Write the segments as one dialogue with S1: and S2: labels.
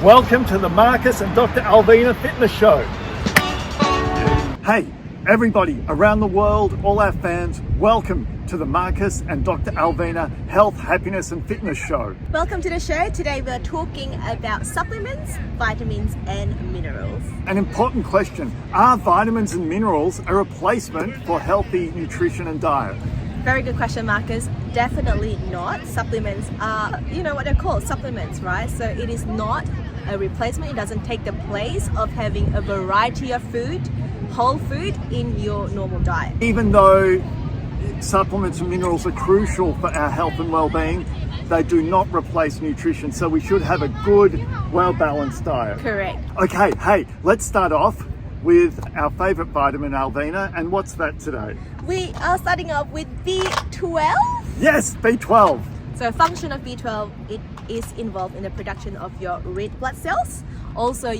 S1: Welcome to the Marcus and Dr. Alvina Fitness Show. Hey, everybody around the world, all our fans, welcome to the Marcus and Dr. Alvina Health, Happiness and Fitness Show.
S2: Welcome to the show. Today we're talking about supplements, vitamins and minerals.
S1: An important question, are vitamins and minerals a replacement for healthy nutrition and diet?
S2: Very good question, Marcus. Definitely not. Supplements are, you know what they're called, supplements, right? So it is not a replacement. It doesn't take the place of having a variety of food, whole food in your normal diet.
S1: Even though supplements and minerals are crucial for our health and well-being, they do not replace nutrition. So we should have a good, well-balanced diet.
S2: Correct.
S1: Okay, hey, let's start off with our favorite vitamin, Alvina. And what's that today?
S2: We are starting off with B12.
S1: Yes, B12.
S2: So function of B12, it is involved in the production of your red blood cells. Also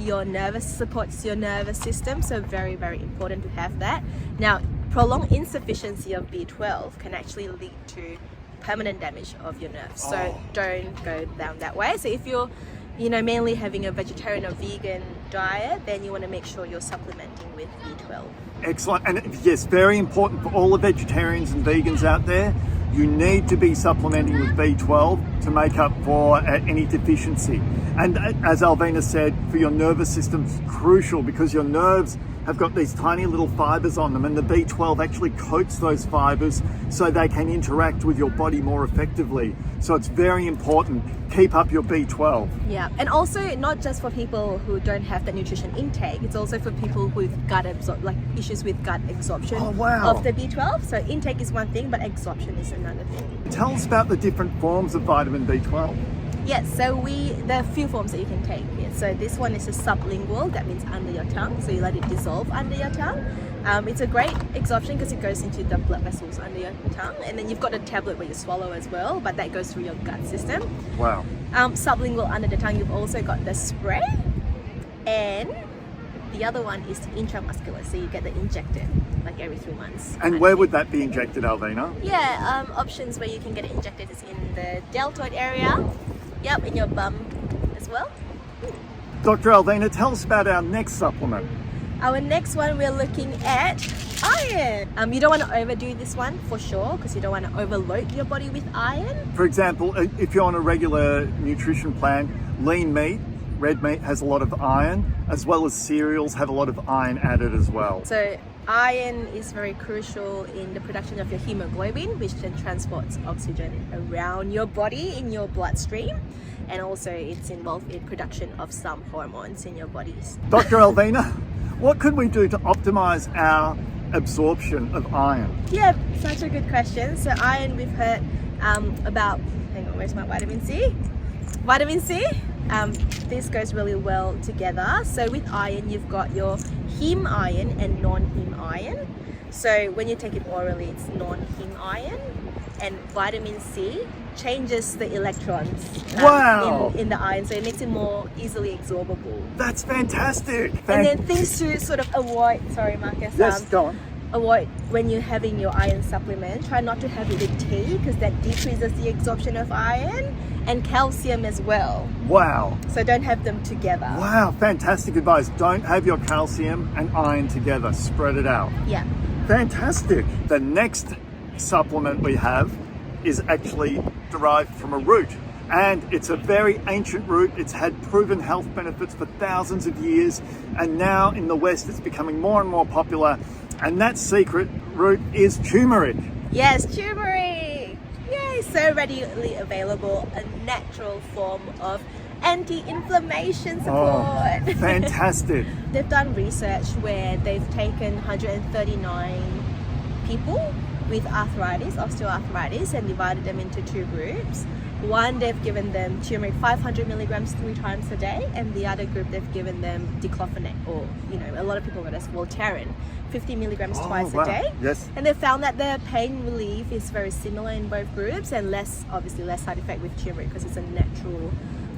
S2: supports your nervous system. So very, very important to have that. Now, prolonged insufficiency of B12 can actually lead to permanent damage of your nerves. So don't go down that way. So if you're mainly having a vegetarian or vegan diet, then you want to make sure you're supplementing with B12.
S1: Excellent. And yes, very important for all the vegetarians and vegans out there. You need to be supplementing with B12 to make up for any deficiency. And as Alvina said, for your nervous system, it's crucial because your nerves have got these tiny little fibers on them, and the B12 actually coats those fibers so they can interact with your body more effectively. So it's very important. Keep up your B12.
S2: Yeah, and also not just for people who don't have the nutrition intake, it's also for people with issues with gut absorption of the B12. So intake is one thing, but absorption is another thing.
S1: Tell us about the different forms of vitamin B12.
S2: Yes, so there are a few forms that you can take. Yes. So this one is a sublingual, that means under your tongue. So you let it dissolve under your tongue. It's a great absorption because it goes into the blood vessels under your tongue. And then you've got a tablet where you swallow as well, but that goes through your gut system.
S1: Wow.
S2: Sublingual under the tongue, you've also got the spray. And the other one is intramuscular, so you get the injected like every 3 months.
S1: And where would that be injected, Alvina?
S2: Yeah, options where you can get it injected is in the deltoid area. Yep, in your bum as well.
S1: Dr. Alvina, tell us about our next supplement.
S2: Our next one, we're looking at iron. You don't want to overdo this one for sure, because you don't want to overload your body with iron.
S1: For example, if you're on a regular nutrition plan, lean meat, red meat has a lot of iron, as well as cereals have a lot of iron added as well.
S2: So iron is very crucial in the production of your hemoglobin, which then transports oxygen around your body in your bloodstream. And also it's involved in production of some hormones in your bodies.
S1: Dr. Alvina, what could we do to optimize our absorption of iron?
S2: Yeah, such a good question. So iron, we've heard about, hang on, where's my vitamin C? Vitamin C. This goes really well together. So with iron, you've got your heme iron and non-heme iron. So when you take it orally, it's non-heme iron. And vitamin C changes the electrons in the iron, so it makes it more easily absorbable.
S1: That's fantastic.
S2: And then things to sort of avoid, sorry Marcus,
S1: yes, go on.
S2: Avoid when you're having your iron supplement, try not to have it with tea because that decreases the absorption of iron, and calcium as well.
S1: Wow.
S2: So don't have them together.
S1: Wow, fantastic advice. Don't have your calcium and iron together, spread it out.
S2: Yeah.
S1: Fantastic. The next supplement we have is actually derived from a root, and it's a very ancient root. It's had proven health benefits for thousands of years, and now in the West it's becoming more and more popular, and that secret root is turmeric.
S2: Yes, turmeric. Yay, so readily available, a natural form of anti-inflammation support.
S1: Oh, fantastic.
S2: They've done research where they've taken 139 people with arthritis, osteoarthritis, and divided them into two groups. One, they've given them turmeric 500 milligrams 3 times a day, and the other group, they've given them diclofenac, or a lot of people know as Voltaren, 50 milligrams twice a day.
S1: Yes.
S2: And they found that the pain relief is very similar in both groups, and less side effect with turmeric because it's a natural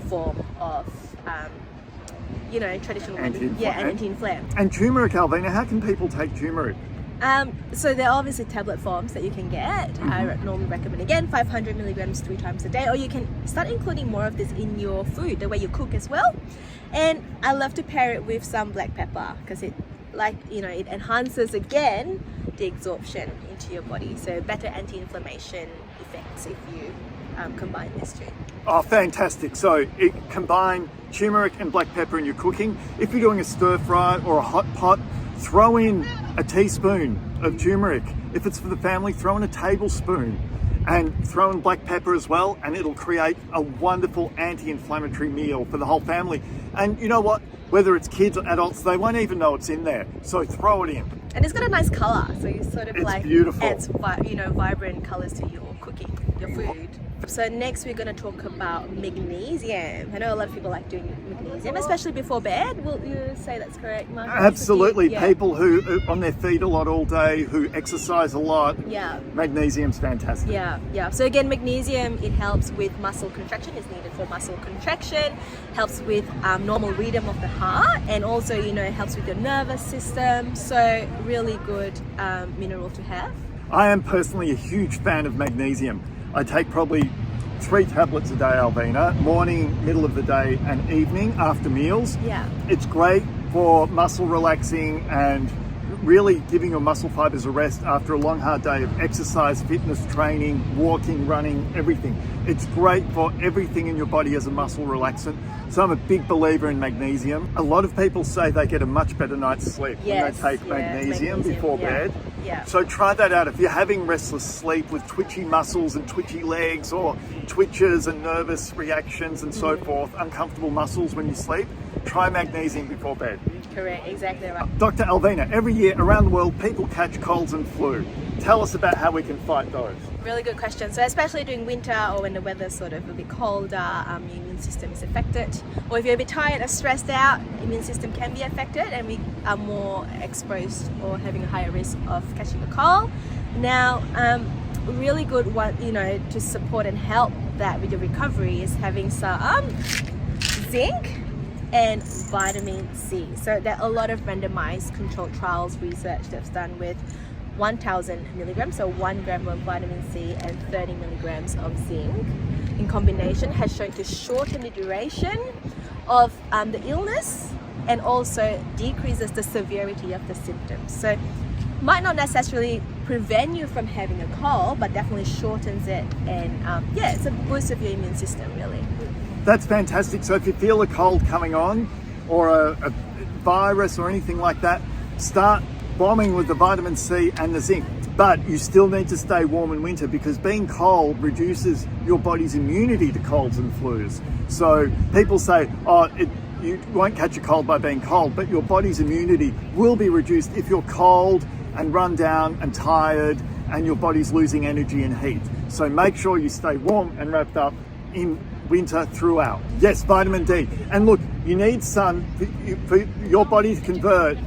S2: form of traditional
S1: anti-inflammatory.
S2: anti-inflammatory.
S1: And turmeric, Alvina, how can people take turmeric?
S2: So there are obviously tablet forms that you can get. I normally recommend, again, 500 milligrams 3 times a day, or you can start including more of this in your food, the way you cook as well. And I love to pair it with some black pepper because it enhances again the absorption into your body. So better anti-inflammation effects if you combine these two.
S1: Oh, fantastic. So combine turmeric and black pepper in your cooking. If you're doing a stir fry or a hot pot, throw in a teaspoon of turmeric. If it's for the family, throw in a tablespoon and throw in black pepper as well, and it'll create a wonderful anti-inflammatory meal for the whole family. And you know what? Whether it's kids or adults, they won't even know it's in there. So throw it in.
S2: And it's got a nice color, so you sort of
S1: beautiful.
S2: Adds vibrant colors to your cooking, your food. So next we're going to talk about magnesium. I know a lot of people like doing magnesium, especially before bed. Will you say that's correct, Mark?
S1: Absolutely.
S2: Yeah.
S1: People who are on their feet a lot all day, who exercise a lot, magnesium's fantastic.
S2: Yeah. So again, magnesium, it helps with muscle contraction. It's needed for muscle contraction, helps with normal rhythm of the heart, and also, helps with your nervous system. So really good mineral to have.
S1: I am personally a huge fan of magnesium. I take probably 3 tablets a day, Alvina, morning, middle of the day and evening after meals.
S2: Yeah.
S1: It's great for muscle relaxing and really giving your muscle fibers a rest after a long, hard day of exercise, fitness training, walking, running, everything. It's great for everything in your body as a muscle relaxant. So I'm a big believer in magnesium. A lot of people say they get a much better night's sleep when they take magnesium before bed.
S2: Yeah.
S1: So try that out. If you're having restless sleep with twitchy muscles and twitchy legs, or twitches and nervous reactions and so forth, uncomfortable muscles when you sleep, try magnesium before bed.
S2: Correct, exactly right.
S1: Dr. Alvina, every year around the world, people catch colds and flu. Tell us about how we can fight those.
S2: Really good question. So especially during winter or when the weather's sort of a bit colder, your immune system is affected. Or if you're a bit tired or stressed out, immune system can be affected, and we are more exposed or having a higher risk of catching a cold. Now, really good one, to support and help that with your recovery is having some zinc and vitamin C. So there are a lot of randomized controlled trials research that's done with 1,000 milligrams, so 1 gram of vitamin C and 30 milligrams of zinc in combination has shown to shorten the duration of the illness and also decreases the severity of the symptoms. So might not necessarily prevent you from having a cold, but definitely shortens it, and it's a boost of your immune system, really.
S1: That's fantastic. So if you feel a cold coming on, or a virus or anything like that, start bombing with the vitamin C and the zinc. But you still need to stay warm in winter, because being cold reduces your body's immunity to colds and flus. So people say, you won't catch a cold by being cold, but your body's immunity will be reduced if you're cold and run down and tired and your body's losing energy and heat. So make sure you stay warm and wrapped up in winter throughout. Yes, vitamin D. And look, you need sun for your body to convert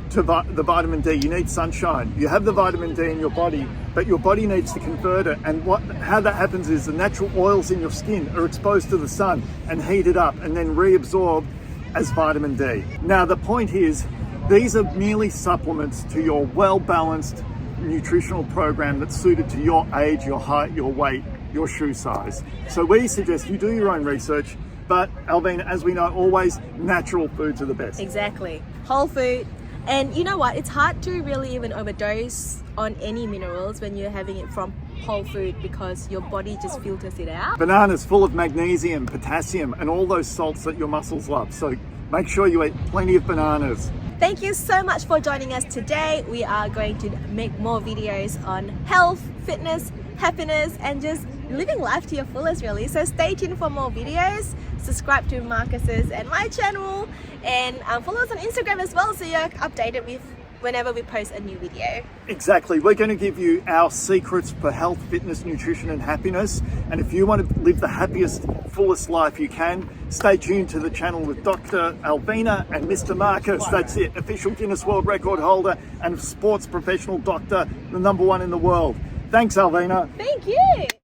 S1: to the vitamin D. You need sunshine. You have the vitamin D in your body, but your body needs to convert it. And how that happens is the natural oils in your skin are exposed to the sun and heated up and then reabsorbed as vitamin D. Now the point is, these are merely supplements to your well-balanced nutritional program that's suited to your age, your height, your weight, your shoe size. So we suggest you do your own research, but Alvina, as we know, always natural foods are the best.
S2: Exactly. Whole food. And you know what? It's hard to really even overdose on any minerals when you're having it from whole food, because your body just filters it out.
S1: Bananas full of magnesium, potassium, and all those salts that your muscles love. So make sure you eat plenty of bananas.
S2: Thank you so much for joining us today. We are going to make more videos on health, fitness, happiness, and just living life to your fullest, really. So stay tuned for more videos. Subscribe to Marcus's and my channel, and follow us on Instagram as well, so you're updated with whenever we post a new video.
S1: Exactly. We're going to give you our secrets for health, fitness, nutrition, and happiness. And if you want to live the happiest, fullest life you can, stay tuned to the channel with Dr. Alvina and Mr. Marcus. That's it. Official Guinness World Record holder and sports professional doctor, the #1 in the world. Thanks, Alvina.
S2: Thank you.